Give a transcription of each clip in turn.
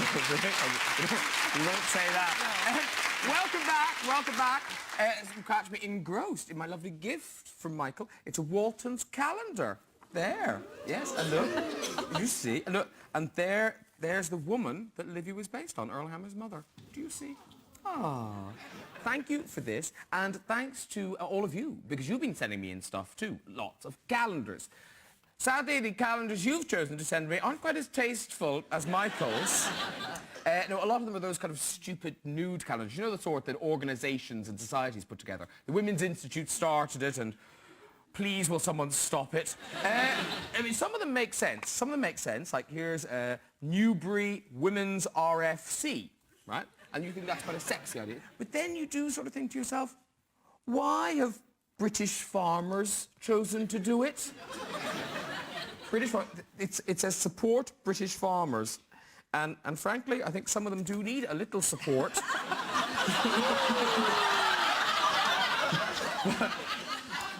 You won't say that. Welcome back. You catch me engrossed in my lovely gift from Michael. It's a Walton's calendar. There. Yes, and look. You see? And look, and there's the woman that Livy was based on, Earl Hammer's mother. Do you see? Ah. Thank you for this, and thanks to all of you, because you've been sending me in stuff too. Lots of calendars. Sadly, the calendars you've chosen to send me aren't quite as tasteful as Michael's. No, a lot of them are those kind of stupid nude calendars. You know, the sort that organisations and societies put together. The Women's Institute started it, and please will someone stop it. I mean, some of them make sense. Some of them make sense. Like, here's Newbury Women's RFC, right? And you think that's quite a sexy idea. But then you do sort of think to yourself, why have British farmers chosen to do it? It says support British farmers. And frankly, I think some of them do need a little support.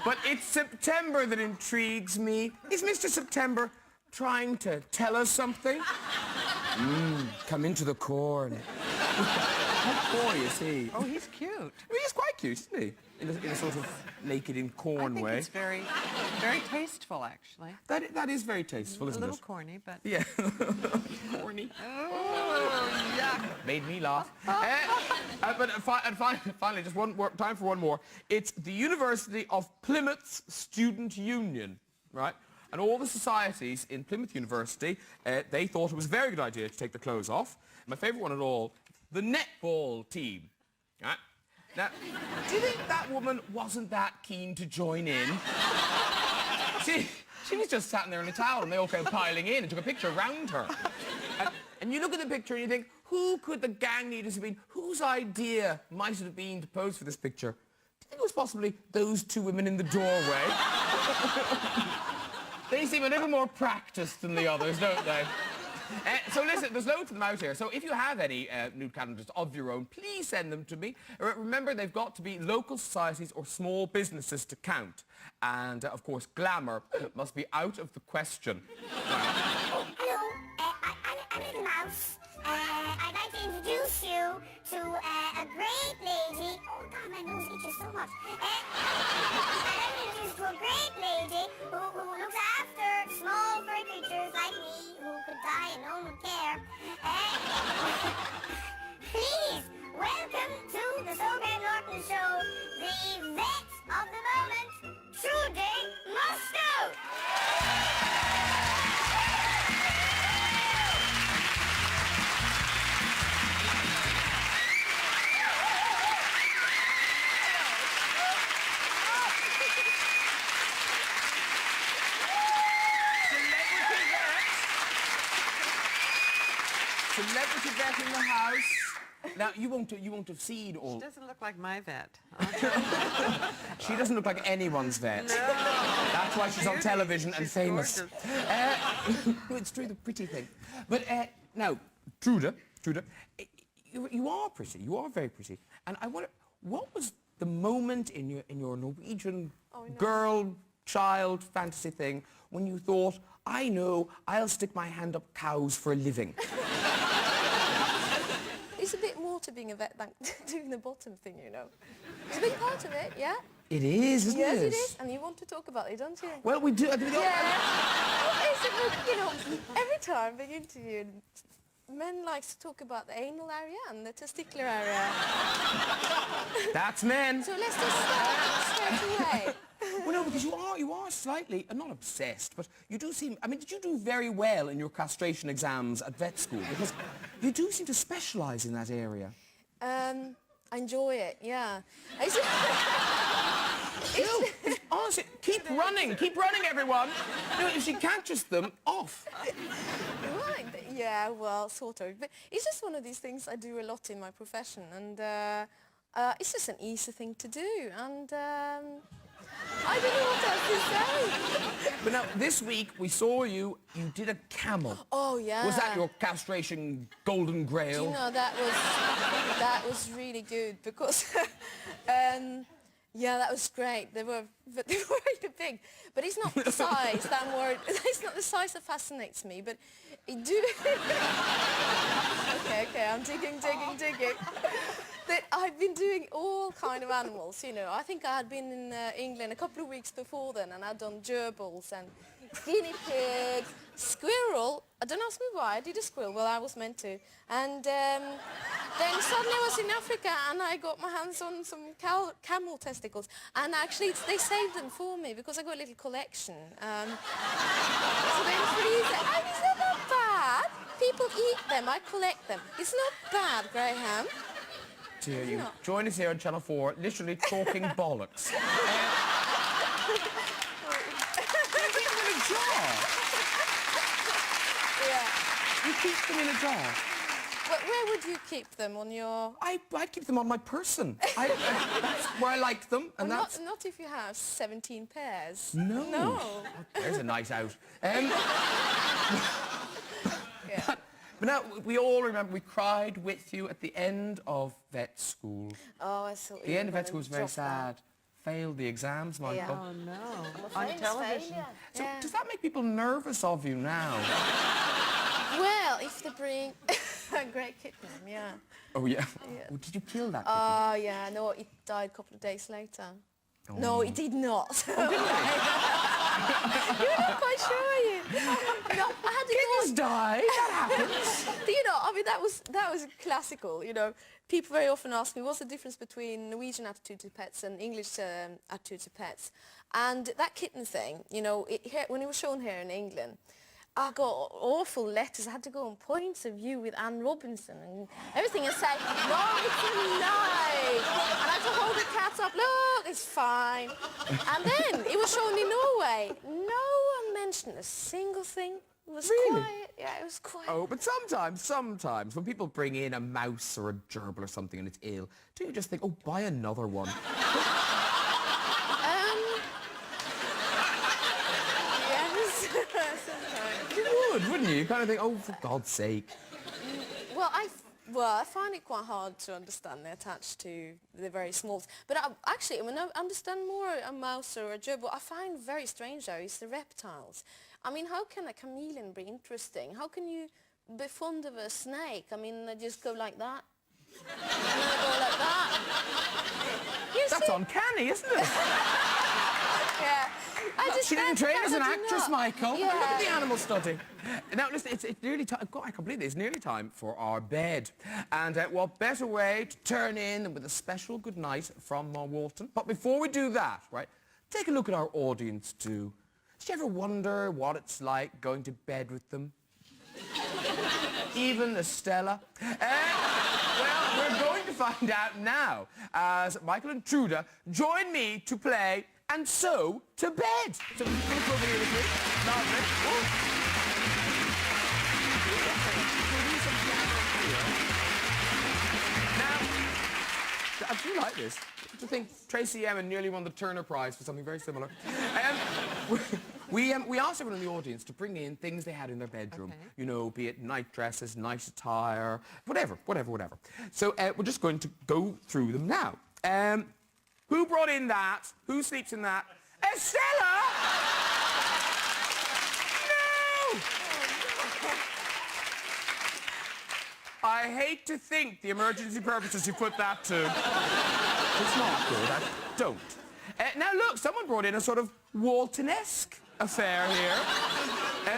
But it's September that intrigues me. Is Mr. September trying to tell us something? Come into the corn. How coy is he? Oh, he's cute. Well, he's quite cute, isn't he? In a sort of naked in corn way. I think it's very, very tasteful, actually. That is very tasteful, isn't it? A little corny, but... Yeah. Corny. Oh, yeah. Made me laugh. But finally, just time for one more. It's the University of Plymouth's Student Union, right? And all the societies in Plymouth University, they thought it was a very good idea to take the clothes off. My favourite one at all, the netball team. Right? Now, do you think that woman wasn't that keen to join in? She was just sat there in a towel and they all came piling in and took a picture around her. And you look at the picture and you think, who could the gang leaders have been? Whose idea might it have been to pose for this picture? Do you think it was possibly those two women in the doorway? They seem a little more practiced than the others, don't they? So listen, there's loads of them out here. So if you have any nude calendars of your own, please send them to me. Remember, they've got to be local societies or small businesses to count. And, of course, glamour must be out of the question. Oh, hello. I'm Little Mouse. I'd like to introduce you to a great lady. Oh, God, my nose itches so much. I'd like to introduce you to a great lady who looks after small furry creatures like me who could die and no one would care. Please, welcome to the Sober Norton Show, the vet of the moment, Trude Mostue. Celebrity vet in the house. Now, you won't have seen all... She doesn't look like my vet. She doesn't look like anyone's vet. No. That's why she's on television and famous. It's true, the pretty thing. But now, Trude, you are pretty. You are very pretty. And I wonder, what was the moment in your Norwegian girl, child fantasy thing when you thought, I know, I'll stick my hand up cows for a living? It's a bit more to being a vet than doing the bottom thing, you know. It's a big part of it, yeah? It is, isn't it? Yes, it is. And you want to talk about it, don't you? Well, we do. Yeah. Basically, you know, every time being interviewed, men likes to talk about the anal area and the testicular area. That's men. So let's just start straight away. Well, no, because you are slightly, not obsessed, but you do seem... I mean, did you do very well in your castration exams at vet school? Because you do seem to specialise in that area. I enjoy it, yeah. Honestly, keep running, everyone. You know, if she catches them, off. Right, yeah, well, sort of. But it's just one of these things I do a lot in my profession, and it's just an easy thing to do, and... I don't know what else to say. But now, this week, we saw you did a camel. Oh, yeah. Was that your castration golden grail? You know, that was really good, because Yeah, that was great. They were really big. But it's not the size that I'm worried. It's not the size that fascinates me, but it do... okay, I'm digging. That I've been doing all kind of animals, you know. I think I had been in England a couple of weeks before then, and I'd done gerbils and guinea pig, squirrel. Don't ask me why I did a squirrel. Well, I was meant to. And then suddenly I was in Africa, and I got my hands on some camel testicles. And actually, they saved them for me because I got a little collection. So they freeze it. And it's not bad. People eat them. I collect them. It's not bad, Graham. Dear you. Join us here on Channel 4, literally talking bollocks. Yeah. You keep them in a jar. Where would you keep them? On your... I'd keep them on my person. That's where I like them, and well, that's... Not if you have 17 pairs. No. No. There's a night out. Yeah. But now, we all remember we cried with you at the end of vet school. Oh, I saw. The end of vet school was very sad. Failed the exams, Michael. Yeah. Oh, no. On television. So does that make people nervous of you now? Well, if they bring a great kitten, yeah. Oh, yeah. Yeah. Oh, did you kill that kitten? Oh, yeah. No, it died a couple of days later. Oh. No, it did not. Oh, didn't it? You're not quite sure, are you? No, I had to Kittens die. That happens. You know, I mean, that was classical, you know. People very often ask me, what's the difference between Norwegian attitude to pets and English attitude to pets? And that kitten thing, you know, when it was shown here in England, I got awful letters. I had to go on points of view with Anne Robinson and everything and say, no, it's a lie. And I had to hold the cat up, look, it's fine. And then it was shown in Norway. No one mentioned a single thing. It was Really? quiet. Yeah, it was quiet. Oh, but sometimes, when people bring in a mouse or a gerbil or something and it's ill, do you just think, oh, buy another one? Yes, sometimes. You would, wouldn't you? You kind of think, oh, for God's sake. Well, I find it quite hard to understand. They're attached to the very small. But actually, when I understand more a mouse or a gerbil, I find very strange, though, is the reptiles. I mean, how can a chameleon be interesting? How can you be fond of a snake? I mean, they just go like that. And then they go like that. That's uncanny, isn't it? Yeah. She didn't train as an actress, Michael. Yeah. Look at the animal study. Now, listen, it's nearly time. God, I can't believe it. It's nearly time for our bed. And what better way to turn in than with a special good night from Walton? But before we do that, right, take a look at our audience, too. Did you ever wonder what it's like going to bed with them? Even Estella? Well, we're going to find out now as Michael and Trude join me to play And So to Bed. So come over here with me. Lovely. Now, I do like this. I think Tracy Emin nearly won the Turner Prize for something very similar. We asked everyone in the audience to bring in things they had in their bedroom. Okay. You know, be it night dresses, nice attire, whatever. So we're just going to go through them now. Who brought in that? Who sleeps in that? Estella! No! I hate to think the emergency purposes you put that to. It's not good. I don't. Now look, someone brought in a sort of Walton-esque affair here.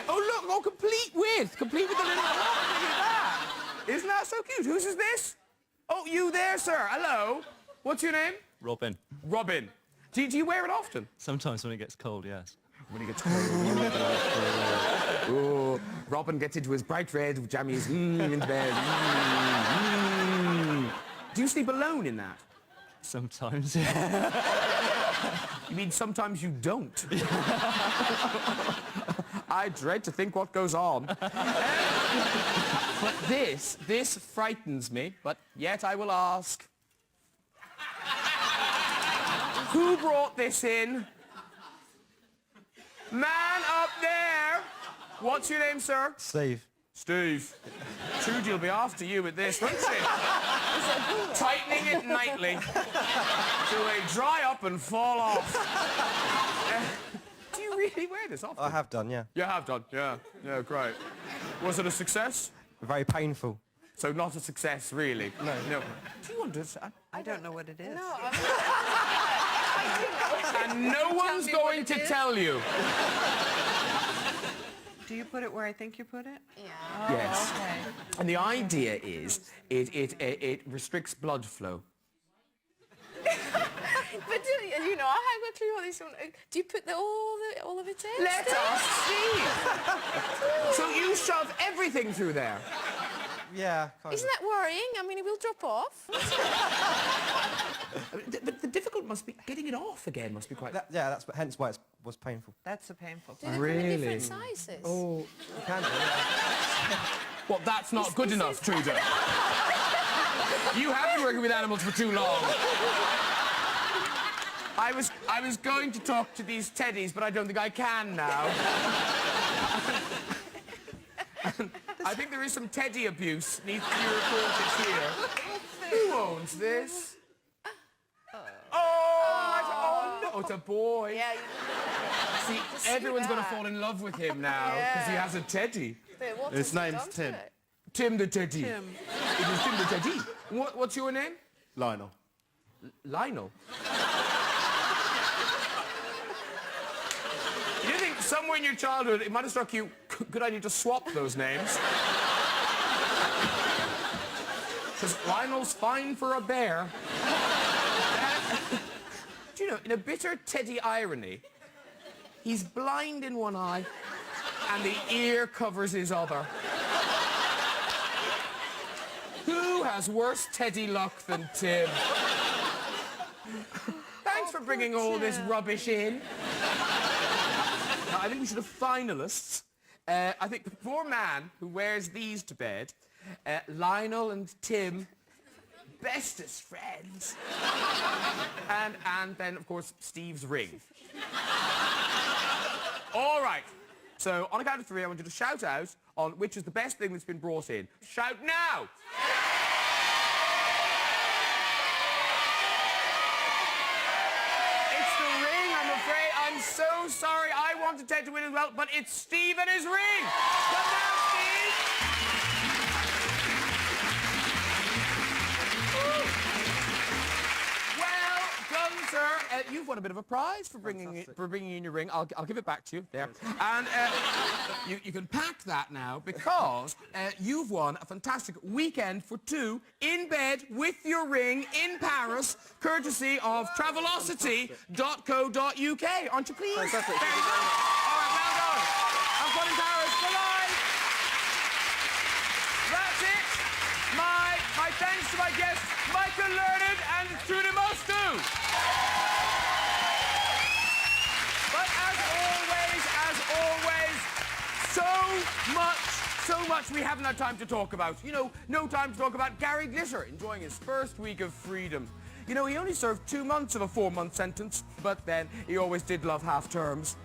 Oh look, complete with the little... Look at that. Isn't that so cute? Whose is this? Oh, you there, sir. Hello. What's your name? Robin. Robin. Do you wear it often? Sometimes when it gets cold, yes. When it gets cold. Oh, Robin gets into his bright red jammies into bed. Do you sleep alone in that? Sometimes, yeah. You mean sometimes you don't? I dread to think what goes on. But this frightens me, but yet I will ask. Who brought this in? Man up there. What's your name, sir? Steve. Steve, Trude will be after you with this, won't she? Tightening it nightly till they dry up and fall off. Do you really wear this often? I have done, yeah. You have done, yeah. Yeah, great. Was it a success? Very painful. So not a success, really? No. Do you understand? I don't know what it is. No, I'm And no one's me what going it to is. tell you. Do you put it where I think you put it? yeah. Yes. Okay. And the idea is it restricts blood flow. But you know, I haven't got a clue what this one. Do you put all of it in? Let us see. So you shove everything through there. Yeah, kind Isn't that worrying? I mean, it will drop off. But the difficult must be getting it off again. Must be quite. that's hence why it was painful. That's the painful Do part. they come in Really? different sizes? Oh, you can do it. Well, that's not good enough, Trude. You have been working with animals for too long. I was going to talk to these teddies, but I don't think I can now. I think there is some teddy abuse needs to be reported here. Who owns this? Oh, no. Oh, it's a boy. Yeah. See, everyone's going to fall in love with him now because he has a teddy. What His has he name's done to Tim. it? Tim the teddy. Tim. It is Tim the teddy. What's your name? Lionel. Lionel. You didn't think somewhere in your childhood it might have struck you good idea to swap those names? Because Lionel's fine for a bear. Do you know, in a bitter Teddy irony, he's blind in one eye and the ear covers his other. Who has worse Teddy luck than Tim? Thanks for bringing all this rubbish in. Now, I think we should have finalists. I think the poor man who wears these to bed, Lionel and Tim, bestest friends. And then, of course, Steve's ring. All right. So, on a count of three, I want you to shout out on which is the best thing that's been brought in. Shout now! It's the ring, I'm afraid. I'm so sorry. I wanted Ted to win as well, but it's Steve and his ring. Come down, Steve. Well done, sir. You've won a bit of a prize for bringing in your ring. I'll give it back to you there, and you can pack that now because you've won a fantastic weekend for two in bed with your ring in Paris, courtesy of Travelocity.co.uk. Aren't you pleased? Fantastic. There you go. All right, well done. Have fun in Paris. Bye-bye. That's it. My thanks to my guests, Michael Learned and Trude Mostue. But as always, so much we haven't had time to talk about. You know, no time to talk about Gary Glitter enjoying his first week of freedom. You know, he only served 2 months of a 4-month sentence, but then he always did love half terms.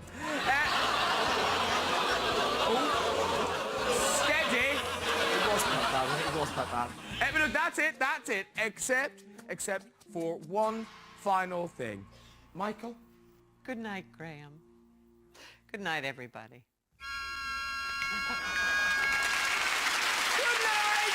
Steady. It was quite bad. But look, that's it. Except for one final thing. Michael? Good night, Graham. Good night, everybody. Good night!